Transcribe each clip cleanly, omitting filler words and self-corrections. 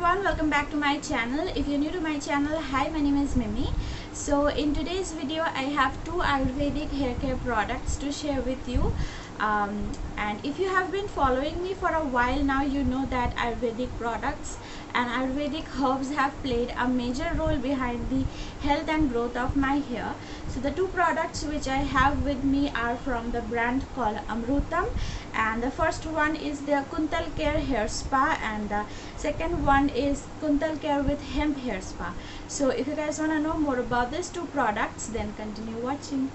everyone, welcome back to my channel. If you're new to my channel, hi, my name is Mimi. So in today's video I have two Ayurvedic hair care products to share with you. And if you have been following me for a while now, you know that Ayurvedic products and Ayurvedic herbs have played a major role behind the health and growth of my hair. So the two products which I have with me are from the brand called Amrutam, and the first one is the Kuntal Care Hair Spa, and the second one is Kuntal Care with Hemp Hair Spa. So if you guys want to know more about these two products, then continue watching.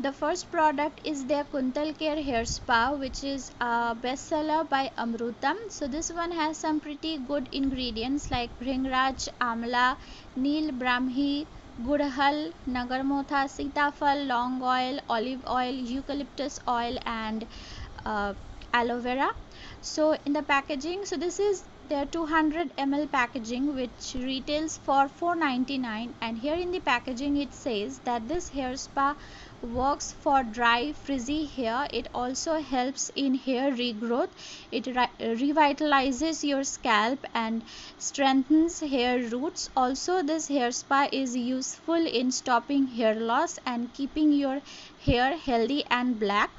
The first product is their Kuntal Care Hair Spa, which is a bestseller by Amrutam. So this one has some pretty good ingredients like Bhringraj, Amla, Neel Brahmi, Gudhal, Nagarmotha, Sitafal, Long Oil, Olive Oil, Eucalyptus Oil, and aloe vera. So in the packaging, so this is their 200 ml packaging, which retails for 4.99, and here in the packaging it says that this hair spa works for dry frizzy hair. It also helps in hair regrowth. It revitalizes your scalp and strengthens hair roots. Also, this hair spa is useful in stopping hair loss and keeping your hair healthy and black.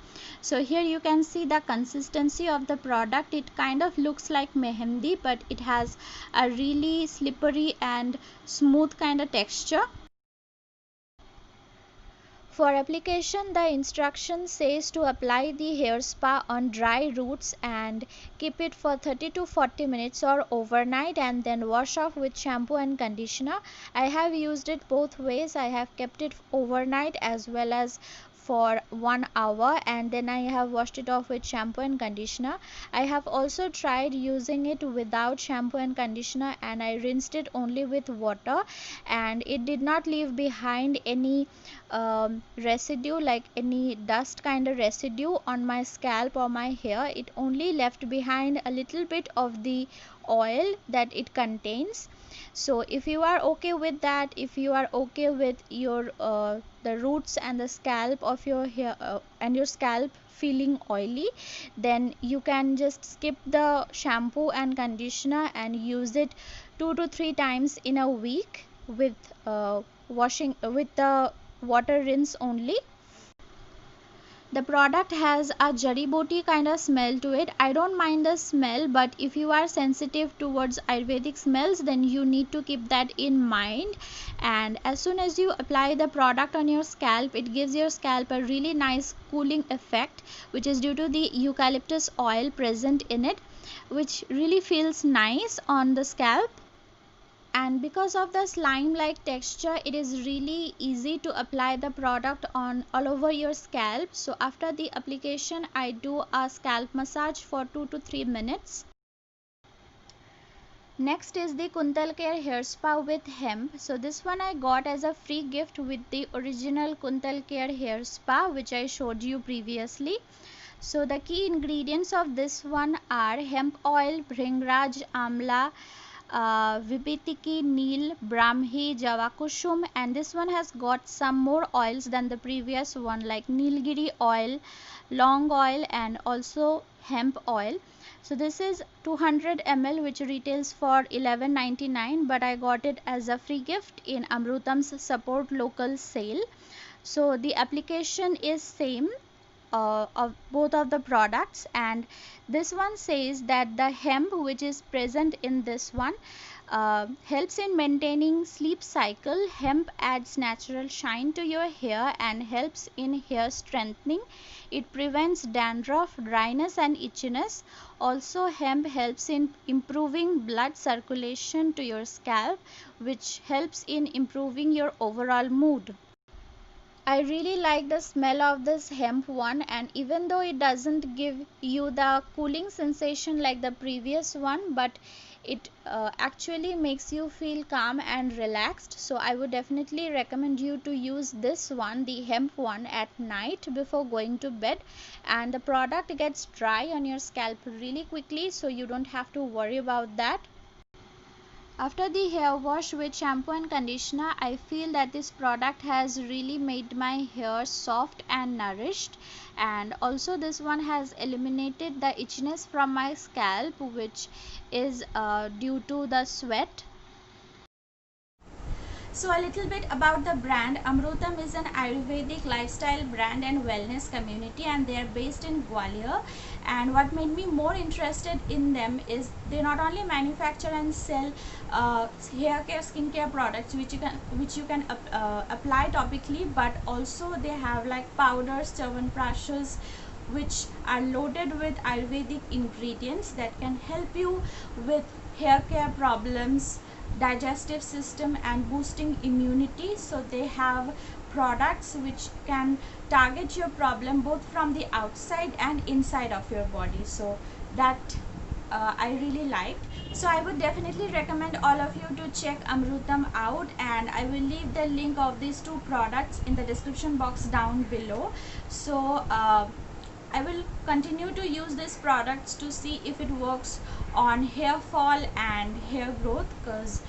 So here you can see the consistency of the product. It kind of looks like mehendi, but it has a really slippery and smooth kind of texture. For application, the instruction says to apply the hair spa on dry roots and keep it for 30 to 40 minutes or overnight, and then wash off with shampoo and conditioner. I have used it both ways. I have kept it overnight as well as for 1 hour, and then I have washed it off with shampoo and conditioner. I have also tried using it without shampoo and conditioner, and I rinsed it only with water, and it did not leave behind any residue, like any dust kind of residue on my scalp or my hair. It only left behind a little bit of the oil that it contains. So if you are okay with that, if you are okay with your the roots and the scalp of your hair and your scalp feeling oily, then you can just skip the shampoo and conditioner and use it 2 to 3 times in a week with washing with the water rinse only. The product has a jari boti kind of smell to it. I don't mind the smell, but if you are sensitive towards Ayurvedic smells, then you need to keep that in mind. And as soon as you apply the product on your scalp, it gives your scalp a really nice cooling effect, which is due to the eucalyptus oil present in it, which really feels nice on the scalp. And because of the slime like texture, it is really easy to apply the product on all over your scalp. So after the application, I do a scalp massage for 2 to 3 minutes. Next is the Kuntal Care Hair Spa with Hemp. So this one I got as a free gift with the original Kuntal Care Hair Spa, which I showed you previously. So the key ingredients of this one are hemp oil, Bhringraj, Amla, Vibhitiki, Neel, Brahmi, Javakushum, and this one has got some more oils than the previous one, like Nilgiri oil, Long oil, and also hemp oil. So this is 200 ml, which retails for 11.99, but I got it as a free gift in Amrutam's support local sale. So the application is same of both of the products, and this one says that the hemp which is present in this one helps in maintaining sleep cycle. Hemp adds natural shine to your hair and helps in hair strengthening. It prevents dandruff, dryness, and itchiness. Also, hemp helps in improving blood circulation to your scalp, which helps in improving your overall mood. I really like the smell of this hemp one, and even though it doesn't give you the cooling sensation like the previous one, but it actually makes you feel calm and relaxed. So I would definitely recommend you to use this one, the hemp one, at night before going to bed, and the product gets dry on your scalp really quickly, so you don't have to worry about that. After the hair wash with shampoo and conditioner, I feel that this product has really made my hair soft and nourished, and also this one has eliminated the itchiness from my scalp, which is due to the sweat. So a little bit about the brand. Amrutam is an Ayurvedic lifestyle brand and wellness community, and they are based in Gwalior. And what made me more interested in them is they not only manufacture and sell hair care, skincare products which you can apply topically, but also they have like powders, Chyawanprashs, which are loaded with Ayurvedic ingredients that can help you with hair care problems, digestive system, and boosting immunity. So they have products which can target your problem both from the outside and inside of your body. So that I really liked. So I would definitely recommend all of you to check Amrutam out, and I will leave the link of these two products in the description box down below. So I will continue to use these products to see if it works on hair fall and hair growth, because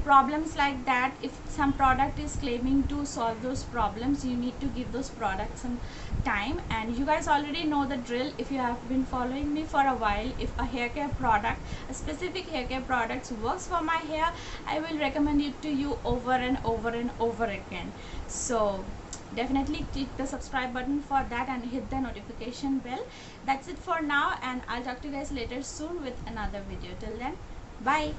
problems like that, if some product is claiming to solve those problems, you need to give those products some time. And you guys already know the drill if you have been following me for a while. If a hair care product, a specific hair care product works for my hair, I will recommend it to you over and over and over again. So definitely click the subscribe button for that and hit the notification bell. That's it for now, and I'll talk to you guys later soon with another video. Till then, bye.